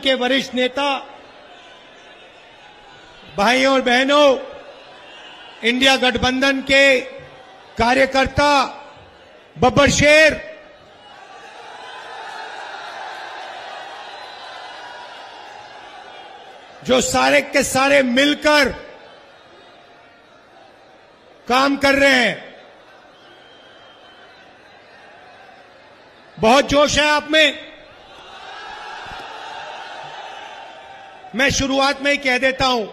के वरिष्ठ नेता, भाइयों और बहनों, इंडिया गठबंधन के कार्यकर्ता, बब्बर शेर, जो सारे के सारे मिलकर काम कर रहे हैं। बहुत जोश है आप में। मैं शुरुआत में ही कह देता हूं,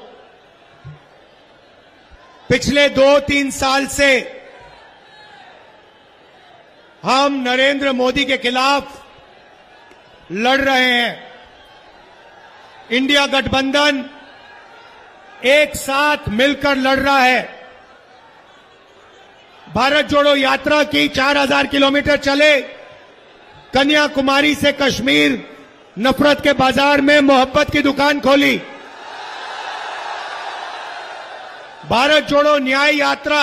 पिछले 2-3 साल से हम नरेंद्र मोदी के खिलाफ लड़ रहे हैं। इंडिया गठबंधन एक साथ मिलकर लड़ रहा है। भारत जोड़ो यात्रा की 4000 किलोमीटर चले, कन्याकुमारी से कश्मीर, नफरत के बाजार में मोहब्बत की दुकान खोली। भारत जोड़ो न्याय यात्रा,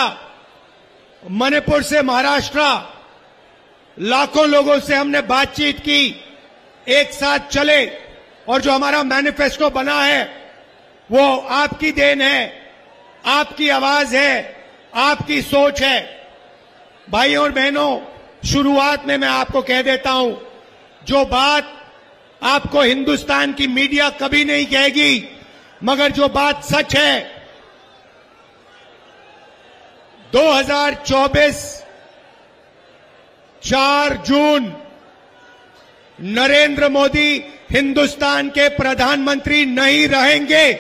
मणिपुर से महाराष्ट्र, लाखों लोगों से हमने बातचीत की, एक साथ चले, और जो हमारा मैनिफेस्टो बना है वो आपकी देन है, आपकी आवाज है, आपकी सोच है। भाइयों और बहनों, शुरुआत में मैं आपको कह देता हूं, जो बात आपको हिंदुस्तान की मीडिया कभी नहीं कहेगी, मगर जो बात सच है, 2024 4 जून नरेंद्र मोदी हिंदुस्तान के प्रधानमंत्री नहीं रहेंगे।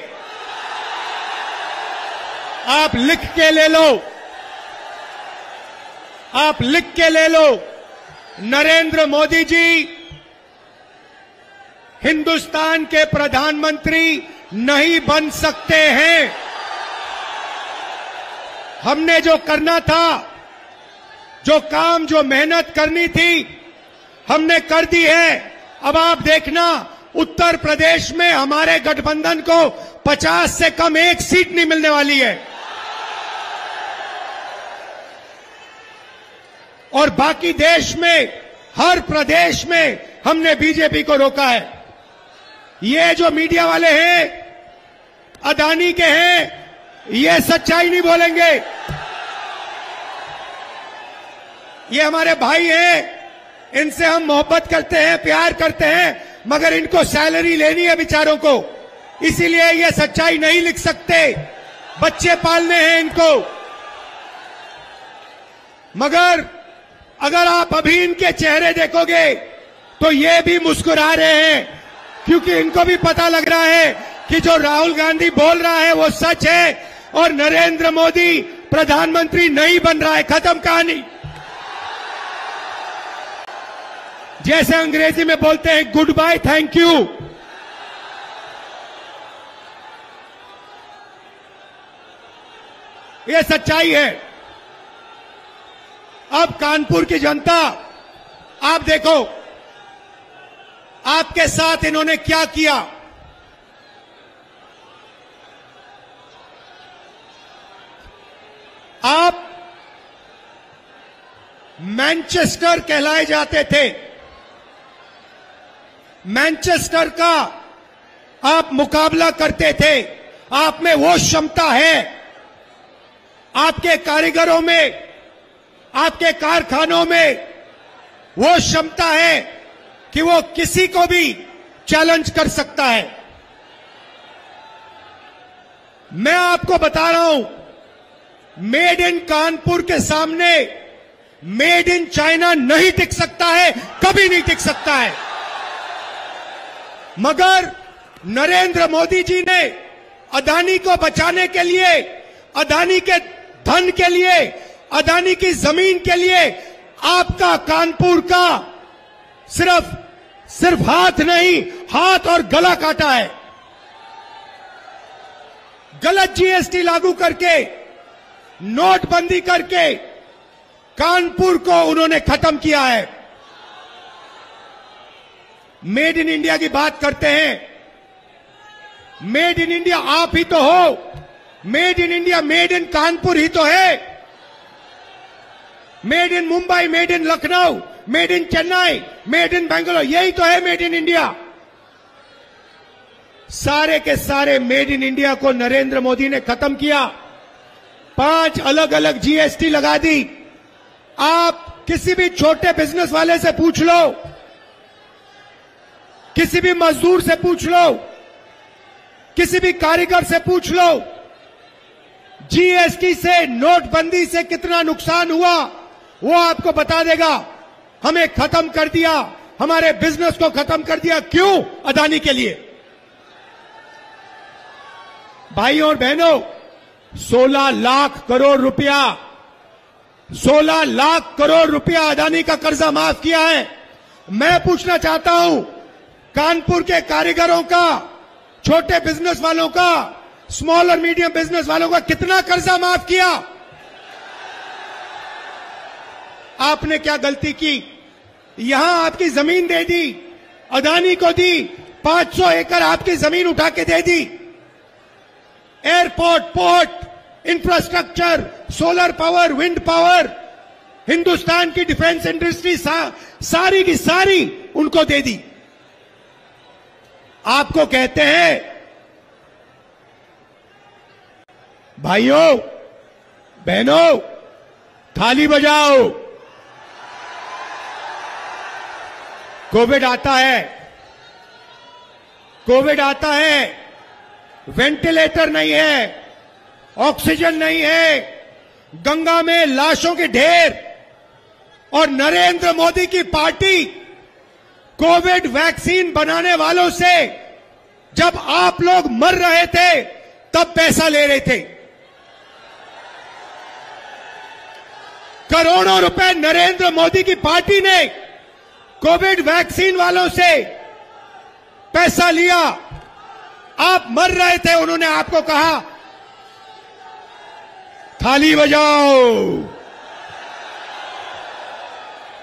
आप लिख के ले लो, आप लिख के ले लो, नरेंद्र मोदी जी हिंदुस्तान के प्रधानमंत्री नहीं बन सकते हैं। हमने जो करना था, जो काम, जो मेहनत करनी थी, हमने कर दी है। अब आप देखना, उत्तर प्रदेश में हमारे गठबंधन को 50 से कम एक सीट नहीं मिलने वाली है, और बाकी देश में, हर प्रदेश में हमने बीजेपी को रोका है। ये जो मीडिया वाले हैं, अदानी के हैं, ये सच्चाई नहीं बोलेंगे। ये हमारे भाई हैं, इनसे हम मोहब्बत करते हैं, प्यार करते हैं, मगर इनको सैलरी लेनी है बेचारों को, इसीलिए ये सच्चाई नहीं लिख सकते। बच्चे पालने हैं इनको। मगर अगर आप अभी इनके चेहरे देखोगे तो ये भी मुस्कुरा रहे हैं, क्योंकि इनको भी पता लग रहा है कि जो राहुल गांधी बोल रहा है वो सच है, और नरेंद्र मोदी प्रधानमंत्री नहीं बन रहा है। खत्म कहानी। जैसे अंग्रेजी में बोलते हैं, गुड बाय, थैंक यू। ये सच्चाई है। अब कानपुर की जनता, आप देखो, आपके साथ इन्होंने क्या किया। आप मैनचेस्टर कहलाए जाते थे, मैनचेस्टर का आप मुकाबला करते थे। आप में वो क्षमता है, आपके कारीगरों में, आपके कारखानों में वो क्षमता है कि वो किसी को भी चैलेंज कर सकता है। मैं आपको बता रहा हूं, मेड इन कानपुर के सामने मेड इन चाइना नहीं टिक सकता है, कभी नहीं टिक सकता है। मगर नरेंद्र मोदी जी ने अदानी को बचाने के लिए, अदानी के धन के लिए, अदानी की जमीन के लिए आपका कानपुर का सिर्फ हाथ नहीं, हाथ और गला काटा है। गलत जीएसटी लागू करके, नोटबंदी करके कानपुर को उन्होंने खत्म किया है। मेड इन इंडिया की बात करते हैं, मेड इन इंडिया आप ही तो हो। Made in India, made in Kanpur ही तो है। Made in Mumbai, made in Lucknow, made in Chennai, made in Bangalore, यही तो है मेड इन इंडिया। सारे के सारे मेड इन इंडिया को नरेंद्र मोदी ने खत्म किया। 5 अलग अलग जीएसटी लगा दी। आप किसी भी छोटे बिजनेस वाले से पूछ लो, किसी भी मजदूर से पूछ लो, किसी भी कारीगर से पूछ लो, जीएसटी से, नोटबंदी से कितना नुकसान हुआ वो आपको बता देगा। हमें खत्म कर दिया, हमारे बिजनेस को खत्म कर दिया। क्यों? अदानी के लिए। भाइयों और बहनों, 16 लाख करोड़ रुपया, 16 लाख करोड़ रुपया अदानी का कर्जा माफ किया है। मैं पूछना चाहता हूं, कानपुर के कारीगरों का, छोटे बिजनेस वालों का, स्मॉल और मीडियम बिजनेस वालों का कितना कर्जा माफ किया? आपने क्या गलती की? यहां आपकी जमीन दे दी, अदानी को दी, 500 एकड़ आपकी जमीन उठा के दे दी। Airport, port, infrastructure, solar power, wind power, Hindustan की डिफेंस इंडस्ट्री सारी की सारी उनको दे दी। आपको कहते हैं, भाइयों बहनों, थाली बजाओ। कोविड आता है, कोविड आता है, वेंटिलेटर नहीं है, ऑक्सीजन नहीं है, गंगा में लाशों के ढेर, और नरेंद्र मोदी की पार्टी कोविड वैक्सीन बनाने वालों से जब आप लोग मर रहे थे तब पैसा ले रहे थे। करोड़ों रुपए नरेंद्र मोदी की पार्टी ने कोविड वैक्सीन वालों से पैसा लिया। आप मर रहे थे, उन्होंने आपको कहा थाली बजाओ,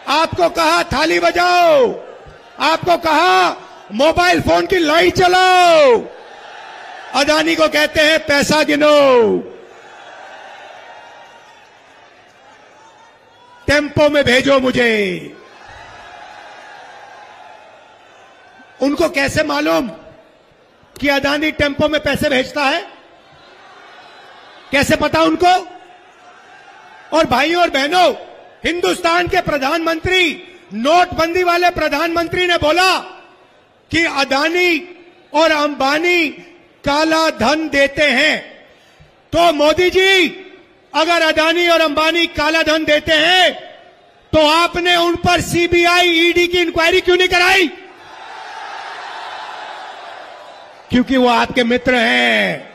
आपको कहा थाली बजाओ, आपको कहा मोबाइल फोन की लाइट चलाओ। अदानी को कहते हैं पैसा गिनो, टेम्पो में भेजो मुझे। उनको कैसे मालूम कि अदानी टेम्पो में पैसे भेजता है? कैसे पता उनको? और भाइयों और बहनों, हिंदुस्तान के प्रधानमंत्री, नोटबंदी वाले प्रधानमंत्री ने बोला कि अदानी और अंबानी काला धन देते हैं। तो मोदी जी, अगर अदानी और अंबानी काला धन देते हैं तो आपने उन पर सीबीआई, ईडी की इंक्वायरी क्यों नहीं कराई? क्योंकि वो आपके मित्र हैं।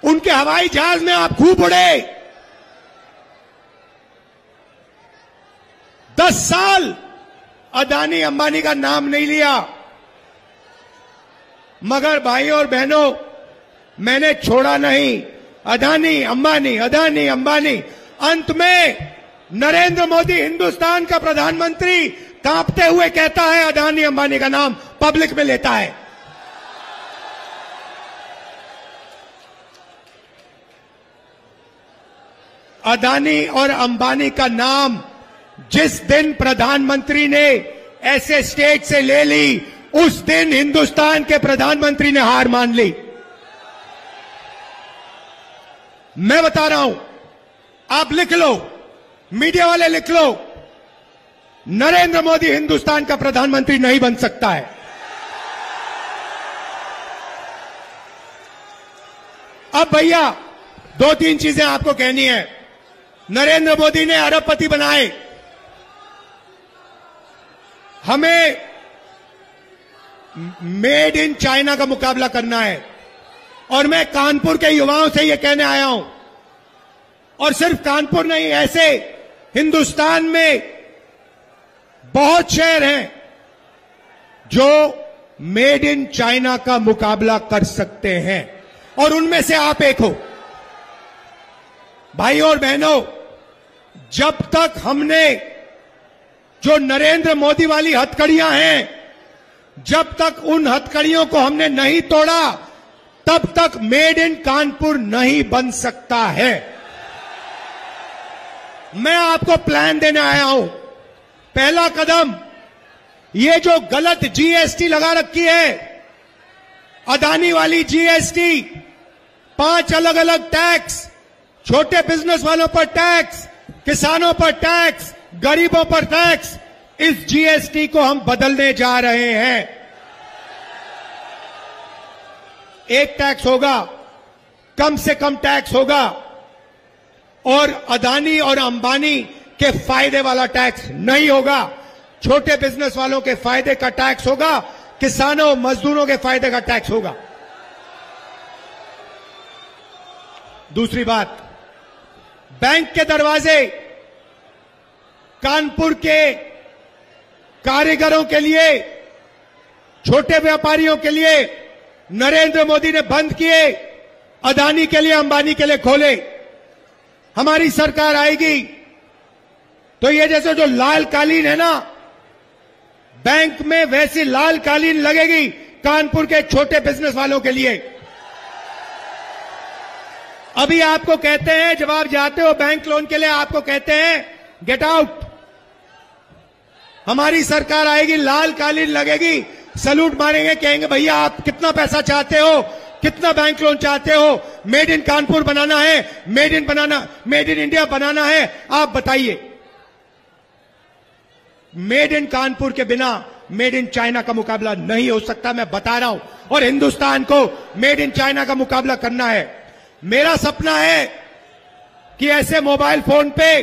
उनके हवाई जहाज में आप खूब उड़े। 10 साल अदानी अंबानी का नाम नहीं लिया। मगर भाइयों और बहनों, मैंने छोड़ा नहीं। अदानी अंबानी, अदानी अंबानी। अंत में नरेंद्र मोदी, हिंदुस्तान का प्रधानमंत्री, कांपते हुए कहता है अदानी अंबानी का नाम पब्लिक में लेता है। अदानी और अंबानी का नाम जिस दिन प्रधानमंत्री ने ऐसे स्टेट से ले ली, उस दिन हिंदुस्तान के प्रधानमंत्री ने हार मान ली। मैं बता रहा हूं, आप लिख लो, मीडिया वाले लिख लो, नरेंद्र मोदी हिंदुस्तान का प्रधानमंत्री नहीं बन सकता है। अब भैया 2-3 चीजें आपको कहनी है। नरेंद्र मोदी ने अरबपति बनाए, हमें मेड इन चाइना का मुकाबला करना है। और मैं कानपुर के युवाओं से यह कहने आया हूं, और सिर्फ कानपुर नहीं, ऐसे हिंदुस्तान में बहुत शहर हैं जो मेड इन चाइना का मुकाबला कर सकते हैं, और उनमें से आप एक हो। भाइयों और बहनों, जब तक हमने जो नरेंद्र मोदी वाली हथकड़ियां हैं, जब तक उन हथकड़ियों को हमने नहीं तोड़ा, तब तक मेड इन कानपुर नहीं बन सकता है। मैं आपको प्लान देने आया हूं। पहला कदम, ये जो गलत जीएसटी लगा रखी है, अदानी वाली जीएसटी, 5 अलग अलग टैक्स, छोटे बिजनेस वालों पर टैक्स, किसानों पर टैक्स, गरीबों पर टैक्स, इस जीएसटी को हम बदलने जा रहे हैं। एक टैक्स होगा, कम से कम टैक्स होगा, और अदानी और अंबानी के फायदे वाला टैक्स नहीं होगा। छोटे बिजनेस वालों के फायदे का टैक्स होगा, किसानों मजदूरों के फायदे का टैक्स होगा। दूसरी बात, बैंक के दरवाजे कानपुर के कारीगरों के लिए, छोटे व्यापारियों के लिए नरेंद्र मोदी ने बंद किए, अदानी के लिए, अंबानी के लिए खोले। हमारी सरकार आएगी तो ये जैसे जो लाल कालीन है ना बैंक में, वैसी लाल कालीन लगेगी कानपुर के छोटे बिजनेस वालों के लिए। अभी आपको कहते हैं, जब आप जाते हो बैंक लोन के लिए, आपको कहते हैं गेट आउट। हमारी सरकार आएगी, लाल कालीन लगेगी, सैल्यूट मारेंगे, कहेंगे भैया आप कितना पैसा चाहते हो, कितना बैंक लोन चाहते हो, मेड इन कानपुर बनाना है, मेड इन इंडिया बनाना है, आप बताइए। मेड इन कानपुर के बिना मेड इन चाइना का मुकाबला नहीं हो सकता, मैं बता रहा हूं, और हिंदुस्तान को मेड इन चाइना का मुकाबला करना है। मेरा सपना है कि ऐसे मोबाइल फोन पे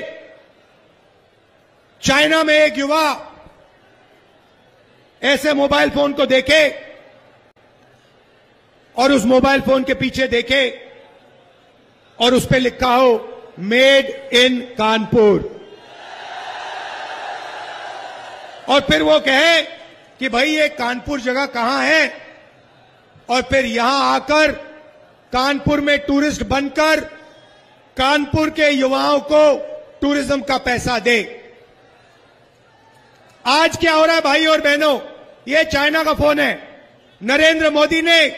चाइना में एक युवा ऐसे मोबाइल फोन को देखे और उस मोबाइल फोन के पीछे देखे और उस पे लिखा हो मेड इन कानपुर, और फिर वो कहे कि भाई ये कानपुर जगह कहां है, और फिर यहां आकर कानपुर में टूरिस्ट बनकर कानपुर के युवाओं को टूरिज्म का पैसा दे। आज क्या हो रहा है भाई और बहनों, ये चाइना का फोन है। नरेंद्र मोदी ने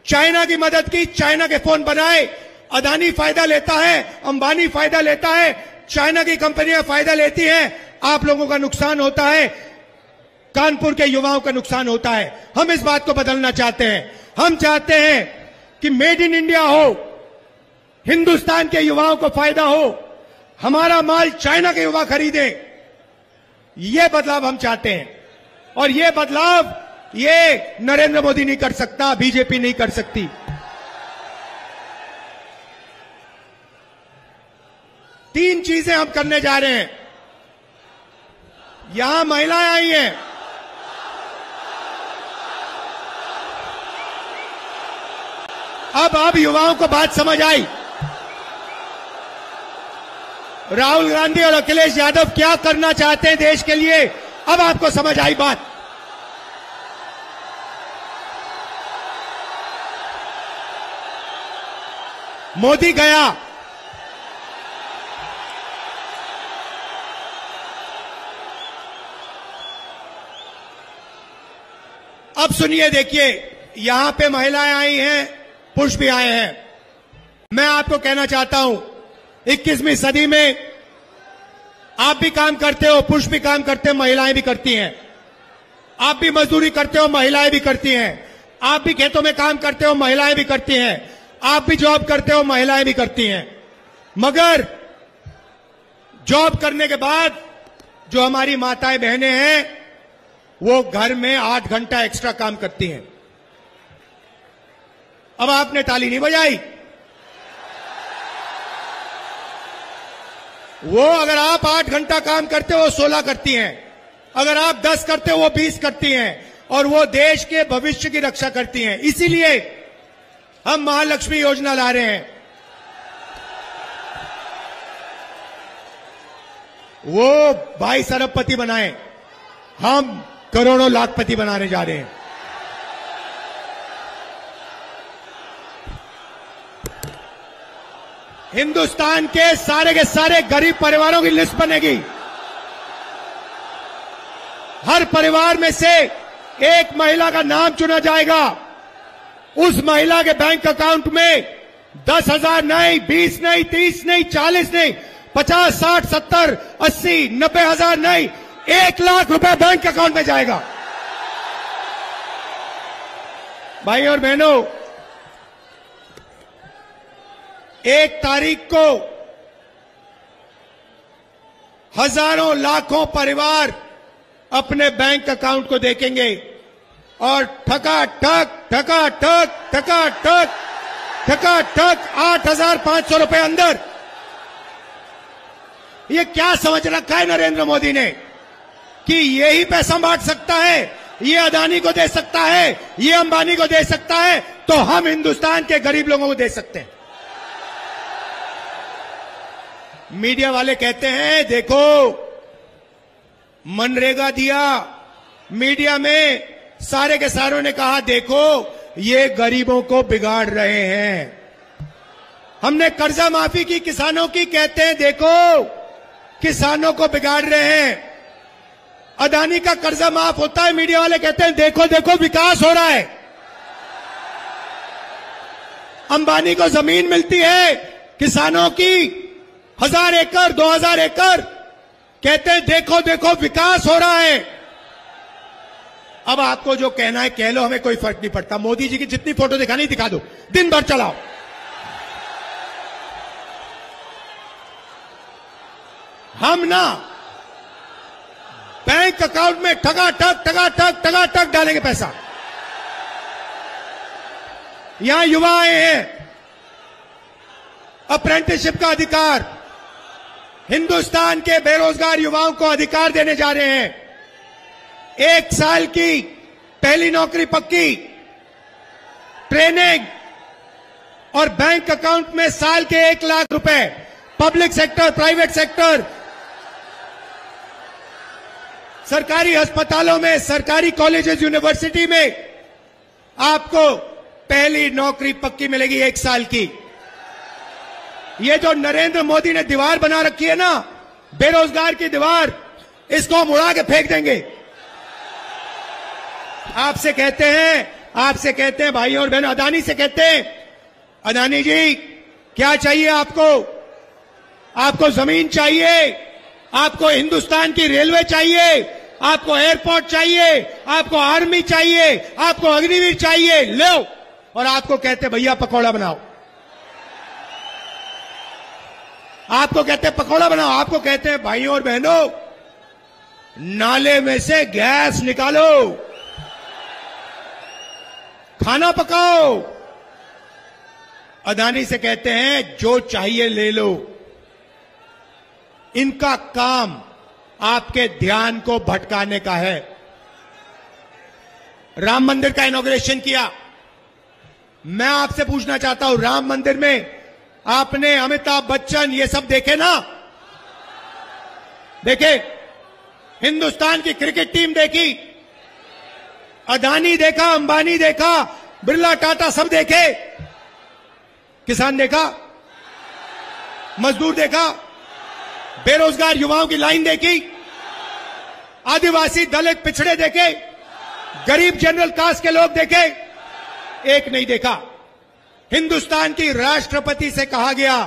चाइना की मदद की, चाइना के फोन बनाए, अदानी फायदा लेता है, अंबानी फायदा लेता है, चाइना की कंपनियां फायदा लेती हैं, आप लोगों का नुकसान होता है, कानपुर के युवाओं का नुकसान होता है। हम इस बात को बदलना चाहते हैं। हम चाहते हैं कि मेड इन इंडिया हो, हिंदुस्तान के युवाओं को फायदा हो, हमारा माल चाइना के युवा खरीदे। ये बदलाव हम चाहते हैं, और ये बदलाव ये नरेंद्र मोदी नहीं कर सकता, बीजेपी नहीं कर सकती। तीन चीजें हम करने जा रहे हैं। यहां महिलाएं आई हैं, अब युवाओं को बात समझ आई। राहुल गांधी और अखिलेश यादव क्या करना चाहते हैं देश के लिए, अब आपको समझ आई बात। मोदी गया, अब सुनिए, देखिए, यहां पे महिलाएं आई हैं, पुरुष भी आए हैं। मैं आपको कहना चाहता हूं, 21वीं सदी में आप भी काम करते हो, पुरुष भी काम करते हैं, महिलाएं भी करती हैं। आप भी मजदूरी करते हो, महिलाएं भी करती हैं। आप भी खेतों में काम करते हो, महिलाएं भी करती हैं। आप भी जॉब करते हो, महिलाएं भी करती हैं। मगर जॉब करने के बाद जो हमारी माताएं बहनें हैं, वो घर में 8 घंटा एक्स्ट्रा काम करती हैं। अब आपने ताली नहीं बजाई। वो अगर आप 8 घंटा काम करते हो, वो 16 करती हैं। अगर आप 10 करते हो, वो 20 करती हैं, और वो देश के भविष्य की रक्षा करती हैं। इसीलिए हम महालक्ष्मी योजना ला रहे हैं। वो 22 अरबपति बनाए, हम करोड़ों लाखपति बनाने जा रहे हैं। हिंदुस्तान के सारे गरीब परिवारों की लिस्ट बनेगी। हर परिवार में से एक महिला का नाम चुना जाएगा। उस महिला के बैंक अकाउंट में 10,000 नहीं, 20 नहीं, 30 नहीं, 40 नहीं, 50, 60, 70, 80, 90,000 नहीं, 1 लाख रुपए बैंक अकाउंट में जाएगा। भाई और बहनों, 1 तारीख को हजारों लाखों परिवार अपने बैंक अकाउंट को देखेंगे और ठकाठक ठकाठक ठकाठक ठकाठक 8,500 रुपए अंदर। ये क्या समझ रखा है नरेंद्र मोदी ने कि यही पैसा बांट सकता है, ये अदानी को दे सकता है, ये अंबानी को दे सकता है, तो हम हिंदुस्तान के गरीब लोगों को दे सकते हैं। मीडिया वाले कहते हैं देखो मनरेगा दिया, मीडिया में सारे के सारों ने कहा देखो ये गरीबों को बिगाड़ रहे हैं। हमने कर्जा माफी की किसानों की, कहते हैं देखो किसानों को बिगाड़ रहे हैं। अदानी का कर्जा माफ होता है, मीडिया वाले कहते हैं देखो देखो विकास हो रहा है। अंबानी को जमीन मिलती है किसानों की 1000 एकड़ 2000 एकड़, कहते हैं देखो देखो विकास हो रहा है। अब आपको जो कहना है कह लो, हमें कोई फर्क नहीं पड़ता। मोदी जी की जितनी फोटो दिखानी दिखा दो, दिन भर चलाओ। हम ना बैंक अकाउंट में ठगाठक ठगाठक ठगाठक डालेंगे पैसा। यहां युवा आए हैं, अप्रेंटिसशिप का अधिकार, हिंदुस्तान के बेरोजगार युवाओं को अधिकार देने जा रहे हैं। 1 साल की पहली नौकरी पक्की, ट्रेनिंग और बैंक अकाउंट में साल के 1 लाख रुपए। पब्लिक सेक्टर, प्राइवेट सेक्टर, सरकारी अस्पतालों में, सरकारी कॉलेजेस, यूनिवर्सिटी में आपको पहली नौकरी पक्की मिलेगी 1 साल की। ये जो नरेंद्र मोदी ने दीवार बना रखी है ना, बेरोजगार की दीवार, इसको हम उड़ा के फेंक देंगे। आपसे कहते हैं भाइयों और बहनों, अदानी से कहते हैं अदानी जी क्या चाहिए आपको? आपको जमीन चाहिए, आपको हिंदुस्तान की रेलवे चाहिए, आपको एयरपोर्ट चाहिए, आपको आर्मी चाहिए, आपको अग्निवीर चाहिए, लो। और आपको कहते भैया पकौड़ा बनाओ, आपको कहते हैं पकौड़ा बनाओ, आपको कहते हैं भाइयों और बहनों नाले में से गैस निकालो, खाना पकाओ। अदानी से कहते हैं जो चाहिए ले लो। इनका काम आपके ध्यान को भटकाने का है। राम मंदिर का इनॉग्रेशन किया, मैं आपसे पूछना चाहता हूं, राम मंदिर में आपने अमिताभ बच्चन ये सब देखे ना? देखे? हिंदुस्तान की क्रिकेट टीम देखी, अदानी देखा, अंबानी देखा, बिरला, टाटा सब देखे। किसान देखा, मजदूर देखा, बेरोजगार युवाओं की लाइन देखी, आदिवासी, दलित, पिछड़े देखे, गरीब जनरल कास्ट के लोग देखे? एक नहीं देखा। हिंदुस्तान की राष्ट्रपति से कहा गया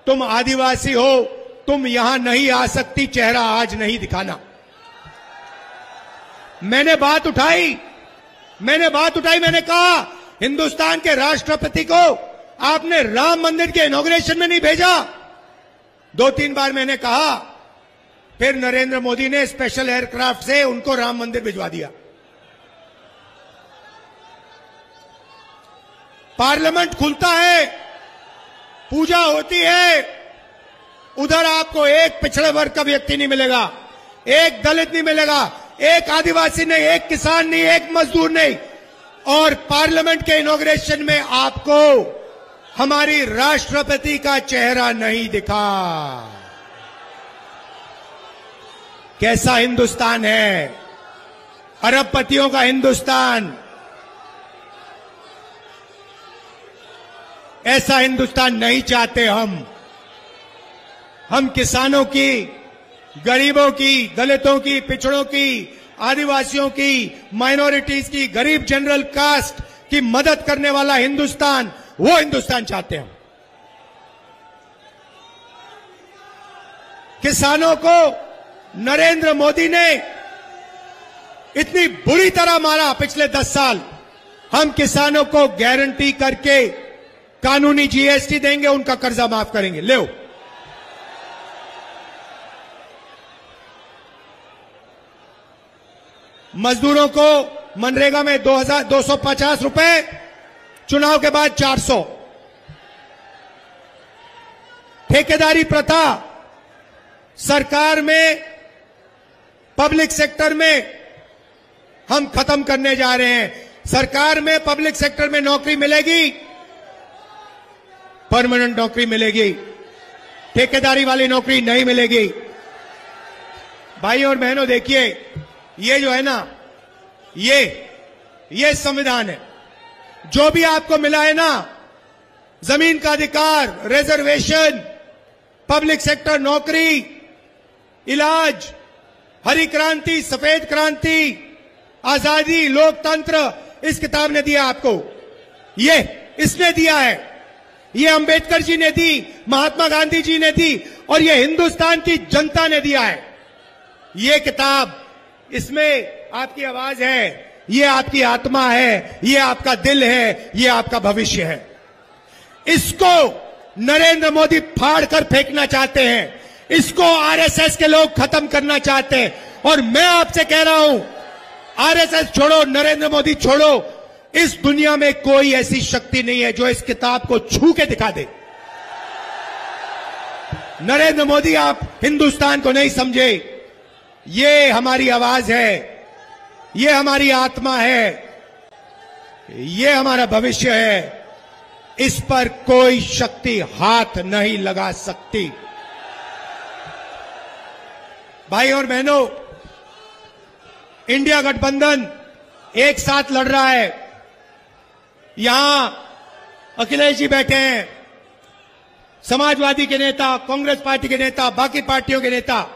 तुम आदिवासी हो, तुम यहां नहीं आ सकती, चेहरा आज नहीं दिखाना। मैंने बात उठाई, मैंने कहा हिंदुस्तान के राष्ट्रपति को आपने राम मंदिर के इनॉग्रेशन में नहीं भेजा। 2-3 बार मैंने कहा, फिर नरेंद्र मोदी ने स्पेशल एयरक्राफ्ट से उनको राम मंदिर भिजवा दिया। पार्लियामेंट खुलता है, पूजा होती है, उधर आपको एक पिछड़े वर्ग का व्यक्ति नहीं मिलेगा, एक दलित नहीं मिलेगा, एक आदिवासी नहीं, एक किसान नहीं, एक मजदूर नहीं। और पार्लियामेंट के इनॉग्रेशन में आपको हमारी राष्ट्रपति का चेहरा नहीं दिखा। कैसा हिंदुस्तान है? अरबपतियों का हिंदुस्तान। ऐसा हिंदुस्तान नहीं चाहते हम किसानों की, गरीबों की, दलितों की, पिछड़ों की, आदिवासियों की, माइनॉरिटीज की, गरीब जनरल कास्ट की मदद करने वाला हिंदुस्तान, वो हिंदुस्तान चाहते हैं। किसानों को नरेंद्र मोदी ने इतनी बुरी तरह मारा पिछले 10 साल, हम किसानों को गारंटी करके कानूनी जीएसटी देंगे, उनका कर्जा माफ करेंगे। लो, मजदूरों को मनरेगा में 250 रुपए, चुनाव के बाद 400। ठेकेदारी प्रथा सरकार में, पब्लिक सेक्टर में हम खत्म करने जा रहे हैं। सरकार में, पब्लिक सेक्टर में नौकरी मिलेगी, परमानेंट नौकरी मिलेगी, ठेकेदारी वाली नौकरी नहीं मिलेगी। भाइयों और बहनों, देखिए, ये जो है ना, ये संविधान है। जो भी आपको मिला है ना, जमीन का अधिकार, रिजर्वेशन, पब्लिक सेक्टर नौकरी, इलाज, हरी क्रांति, सफेद क्रांति, आजादी, लोकतंत्र, इस किताब ने दिया आपको। ये इसने दिया है, ये अंबेडकर जी ने दी, महात्मा गांधी जी ने दी, और ये हिंदुस्तान की जनता ने दिया है। ये किताब, इसमें आपकी आवाज है, ये आपकी आत्मा है, ये आपका दिल है, ये आपका भविष्य है। इसको नरेंद्र मोदी फाड़ कर फेंकना चाहते हैं, इसको आरएसएस के लोग खत्म करना चाहते हैं। और मैं आपसे कह रहा हूं, आरएसएस छोड़ो, नरेंद्र मोदी छोड़ो, इस दुनिया में कोई ऐसी शक्ति नहीं है जो इस किताब को छू के दिखा दे। नरेंद्र मोदी, आप हिंदुस्तान को नहीं समझे। ये हमारी आवाज है, ये हमारी आत्मा है, ये हमारा भविष्य है। इस पर कोई शक्ति हाथ नहीं लगा सकती। भाई और बहनों, इंडिया गठबंधन एक साथ लड़ रहा है। यहां अखिलेश जी बैठे हैं, समाजवादी के नेता, कांग्रेस पार्टी के नेता, बाकी पार्टियों के नेता,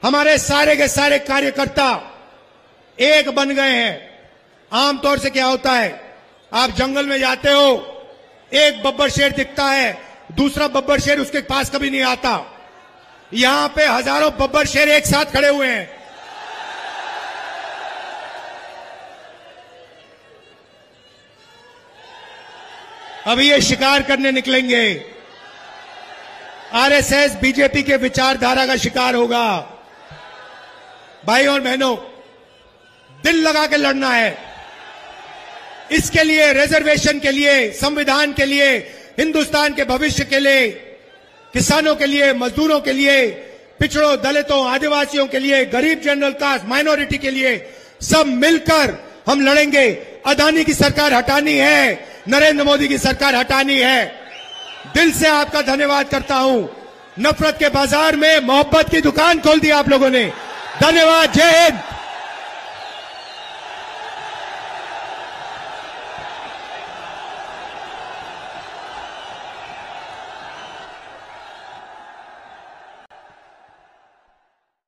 हमारे सारे के सारे कार्यकर्ता एक बन गए हैं। आमतौर से क्या होता है, आप जंगल में जाते हो, एक बब्बर शेर दिखता है, दूसरा बब्बर शेर उसके पास कभी नहीं आता। यहां पे हजारों बब्बर शेर एक साथ खड़े हुए हैं। अभी ये शिकार करने निकलेंगे। आरएसएस, बीजेपी के विचारधारा का शिकार होगा। भाई और बहनों, दिल लगा के लड़ना है। इसके लिए, रिजर्वेशन के लिए, संविधान के लिए, हिंदुस्तान के भविष्य के लिए, किसानों के लिए, मजदूरों के लिए, पिछड़ों, दलितों, आदिवासियों के लिए, गरीब जनरल कास्ट, माइनॉरिटी के लिए, सब मिलकर हम लड़ेंगे। अदानी की सरकार हटानी है, नरेंद्र मोदी की सरकार हटानी है। दिल से आपका धन्यवाद करता हूं। नफरत के बाजार में मोहब्बत की दुकान खोल दी आप लोगों ने। धन्यवाद। जय हिंद।